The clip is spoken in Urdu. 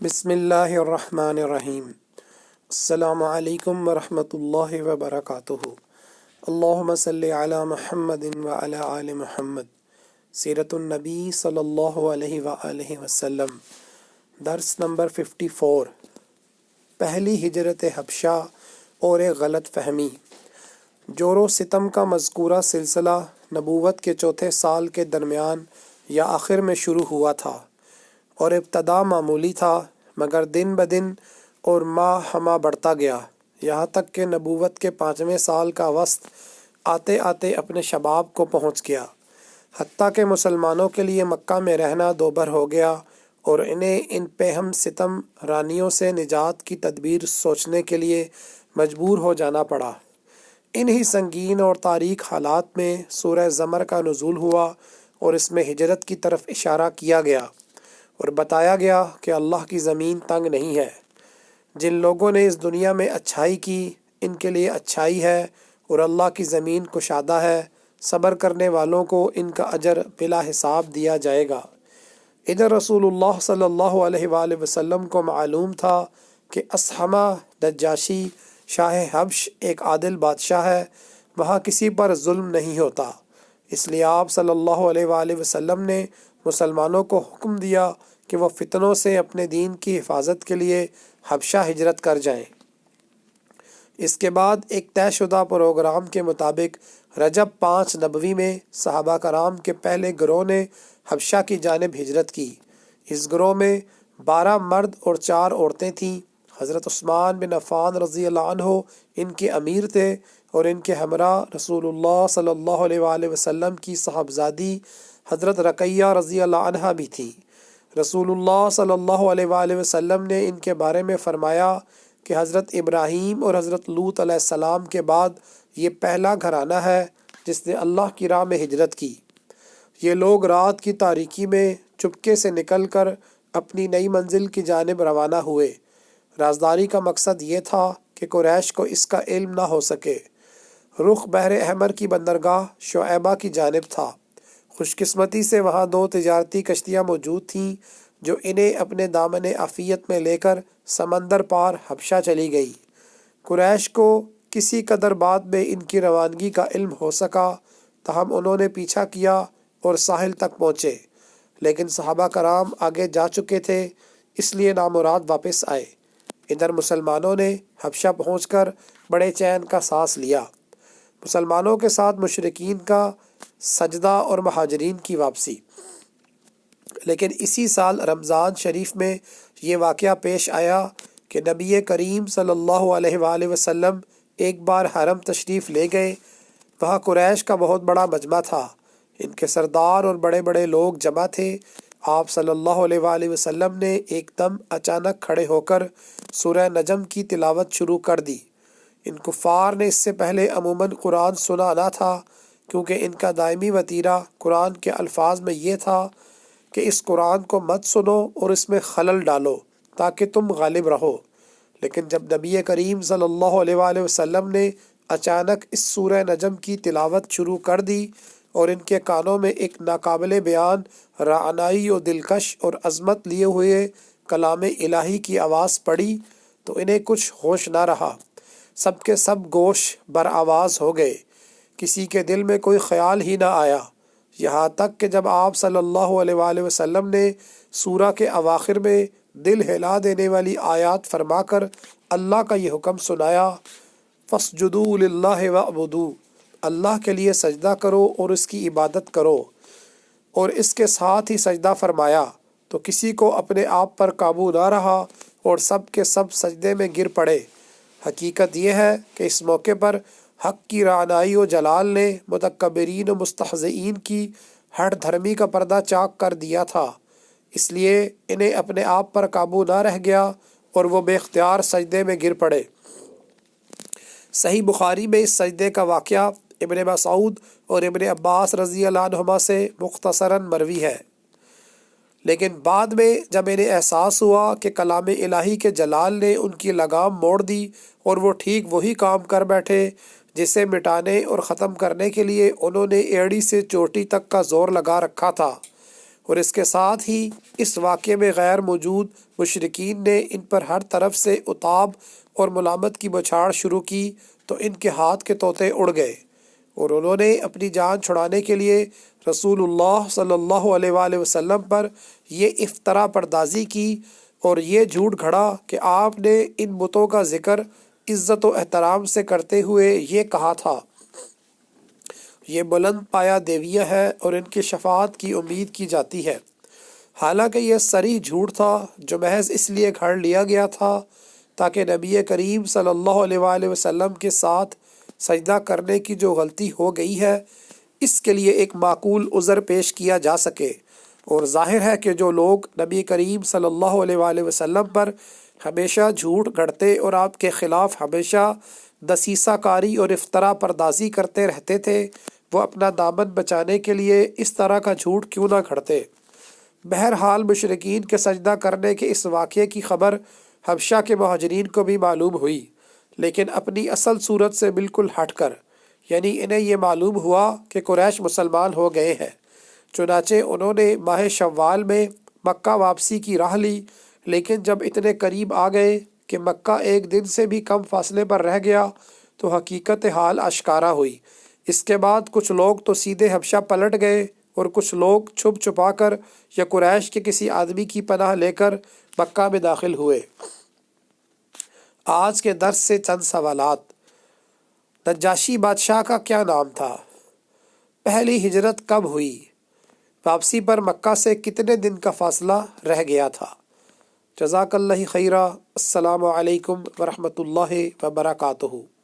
بسم اللہ الرحمن الرحیم۔ السلام علیکم ورحمۃ اللہ وبرکاتہ۔ اللہم صلی علی محمد وعلی آل محمد۔ سیرت النبی صلی اللہ علیہ وآلہ وسلم۔ درس نمبر 54۔ پہلی ہجرت حبشہ اور ایک غلط فہمی۔ جور و ستم کا مذکورہ سلسلہ نبوت کے چوتھے سال کے درمیان یا آخر میں شروع ہوا تھا اور ابتدا معمولی تھا، مگر دن بدن اور ماہ ہمہ بڑھتا گیا، یہاں تک کہ نبوت کے 5ویں سال کا وسط آتے آتے اپنے شباب کو پہنچ گیا، حتیٰ کہ مسلمانوں کے لیے مکہ میں رہنا دوبھر ہو گیا اور انہیں ان پہم ستم رانیوں سے نجات کی تدبیر سوچنے کے لیے مجبور ہو جانا پڑا۔ انہی سنگین اور تاریک حالات میں سورہ زمر کا نزول ہوا اور اس میں ہجرت کی طرف اشارہ کیا گیا اور بتایا گیا کہ اللہ کی زمین تنگ نہیں ہے۔ جن لوگوں نے اس دنیا میں اچھائی کی ان کے لیے اچھائی ہے اور اللہ کی زمین کشادہ ہے، صبر کرنے والوں کو ان کا اجر بلا حساب دیا جائے گا۔ ادھر رسول اللہ صلی اللہ علیہ وآلہ وسلم کو معلوم تھا کہ اسحمہ نجاشی شاہ حبش ایک عادل بادشاہ ہے، وہاں کسی پر ظلم نہیں ہوتا، اس لیے آپ صلی اللہ علیہ وآلہ وسلم نے مسلمانوں کو حکم دیا کہ وہ فتنوں سے اپنے دین کی حفاظت کے لیے حبشہ ہجرت کر جائیں۔ اس کے بعد ایک طے شدہ پروگرام کے مطابق رجب 5 نبوی میں صحابہ کرام کے پہلے گروہ نے حبشہ کی جانب ہجرت کی۔ اس گروہ میں 12 مرد اور 4 عورتیں تھیں۔ حضرت عثمان بن عفان رضی اللہ عنہ ان کے امیر تھے اور ان کے ہمراہ رسول اللہ صلی اللہ علیہ وآلہ وسلم کی صاحبزادی حضرت رقیہ رضی اللہ عنہا بھی تھی۔ رسول اللہ صلی اللہ علیہ وآلہ وسلم نے ان کے بارے میں فرمایا کہ حضرت ابراہیم اور حضرت لوط علیہ السلام کے بعد یہ پہلا گھرانہ ہے جس نے اللہ کی راہ میں ہجرت کی۔ یہ لوگ رات کی تاریکی میں چپکے سے نکل کر اپنی نئی منزل کی جانب روانہ ہوئے۔ رازداری کا مقصد یہ تھا کہ قریش کو اس کا علم نہ ہو سکے۔ رخ بحر احمر کی بندرگاہ شعیبہ کی جانب تھا۔ خوش قسمتی سے وہاں 2 تجارتی کشتیاں موجود تھیں جو انہیں اپنے دامن عافیت میں لے کر سمندر پار حبشہ چلی گئی۔ قریش کو کسی قدر بعد میں ان کی روانگی کا علم ہو سکا، تاہم انہوں نے پیچھا کیا اور ساحل تک پہنچے، لیکن صحابہ کرام آگے جا چکے تھے، اس لیے نامراد واپس آئے۔ ادھر مسلمانوں نے حبشہ پہنچ کر بڑے چین کا سانس لیا۔ مسلمانوں کے ساتھ مشرکین کا سجدہ اور مہاجرین کی واپسی۔ لیکن اسی سال رمضان شریف میں یہ واقعہ پیش آیا کہ نبی کریم صلی اللہ علیہ وآلہ وسلم ایک بار حرم تشریف لے گئے۔ وہاں قریش کا بہت بڑا مجمع تھا، ان کے سردار اور بڑے بڑے لوگ جمع تھے۔ آپ صلی اللہ علیہ وآلہ وسلم نے ایک دم اچانک کھڑے ہو کر سورہ نجم کی تلاوت شروع کر دی۔ ان کفار نے اس سے پہلے عموماً قرآن سنا نہ تھا، کیونکہ ان کا دائمی وتیرہ قرآن کے الفاظ میں یہ تھا کہ اس قرآن کو مت سنو اور اس میں خلل ڈالو تاکہ تم غالب رہو۔ لیکن جب نبی کریم صلی اللہ علیہ وآلہ وسلم نے اچانک اس سورہ نجم کی تلاوت شروع کر دی اور ان کے کانوں میں ایک ناقابل بیان رعنائی و دلکش اور عظمت لیے ہوئے کلام الہی کی آواز پڑی تو انہیں کچھ ہوش نہ رہا، سب کے سب گوش بر آواز ہو گئے، کسی کے دل میں کوئی خیال ہی نہ آیا، یہاں تک کہ جب آپ صلی اللہ علیہ وآلہ وسلم نے سورہ کے اواخر میں دل ہلا دینے والی آیات فرما کر اللہ کا یہ حکم سنایا، فَاسْجُدُوا لِلَّهِ وَاعْبُدُوا، اللہ کے لیے سجدہ کرو اور اس کی عبادت کرو، اور اس کے ساتھ ہی سجدہ فرمایا تو کسی کو اپنے آپ پر قابو نہ رہا اور سب کے سب سجدے میں گر پڑے۔ حقیقت یہ ہے کہ اس موقع پر حق کی رعنائی و جلال نے متکبرین و مستہزئین کی ہٹ دھرمی کا پردہ چاک کر دیا تھا، اس لیے انہیں اپنے آپ پر قابو نہ رہ گیا اور وہ بے اختیار سجدے میں گر پڑے۔ صحیح بخاری میں اس سجدے کا واقعہ ابن مسعود اور ابن عباس رضی اللہ عنہما سے مختصراً مروی ہے، لیکن بعد میں جب انہیں احساس ہوا کہ کلام الہی کے جلال نے ان کی لگام موڑ دی اور وہ ٹھیک وہی کام کر بیٹھے جسے مٹانے اور ختم کرنے کے لیے انہوں نے ایڑی سے چوٹی تک کا زور لگا رکھا تھا، اور اس کے ساتھ ہی اس واقعے میں غیر موجود مشرکین نے ان پر ہر طرف سے عتاب اور ملامت کی بوچھاڑ شروع کی تو ان کے ہاتھ کے طوطے اڑ گئے، اور انہوں نے اپنی جان چھڑانے کے لیے رسول اللہ صلی اللہ علیہ وآلہ وسلم پر یہ افترا پردازی کی اور یہ جھوٹ گھڑا کہ آپ نے ان بتوں کا ذکر عزت و احترام سے کرتے ہوئے یہ کہا تھا، یہ بلند پایا دیویہ ہے اور ان کی شفاعت کی امید کی جاتی ہے، حالانکہ یہ صریح جھوٹ تھا جو محض اس لیے گھڑ لیا گیا تھا تاکہ نبی کریم صلی اللہ علیہ وآلہ وسلم کے ساتھ سجدہ کرنے کی جو غلطی ہو گئی ہے اس کے لیے ایک معقول عذر پیش کیا جا سکے۔ اور ظاہر ہے کہ جو لوگ نبی کریم صلی اللہ علیہ وآلہ وسلم پر ہمیشہ جھوٹ گھڑتے اور آپ کے خلاف ہمیشہ دسیسہ کاری اور افترا پردازی کرتے رہتے تھے، وہ اپنا دامن بچانے کے لیے اس طرح کا جھوٹ کیوں نہ گھڑتے۔ بہرحال مشرکین کے سجدہ کرنے کے اس واقعے کی خبر حبشہ کے مہاجرین کو بھی معلوم ہوئی، لیکن اپنی اصل صورت سے بالکل ہٹ کر، یعنی انہیں یہ معلوم ہوا کہ قریش مسلمان ہو گئے ہیں، چنانچہ انہوں نے ماہ شوال میں مکہ واپسی کی راہ لی، لیکن جب اتنے قریب آ گئے کہ مکہ ایک دن سے بھی کم فاصلے پر رہ گیا تو حقیقت حال آشکارا ہوئی۔ اس کے بعد کچھ لوگ تو سیدھے حبشہ پلٹ گئے اور کچھ لوگ چھپ چھپا کر یا قریش کے کسی آدمی کی پناہ لے کر مکہ میں داخل ہوئے۔ آج کے درس سے چند سوالات۔ نجاشی بادشاہ کا کیا نام تھا؟ پہلی ہجرت کب ہوئی؟ واپسی پر مکہ سے کتنے دن کا فاصلہ رہ گیا تھا؟ جزاک اللہ خیرہ۔ السلام علیکم ورحمۃ اللہ وبرکاتہ۔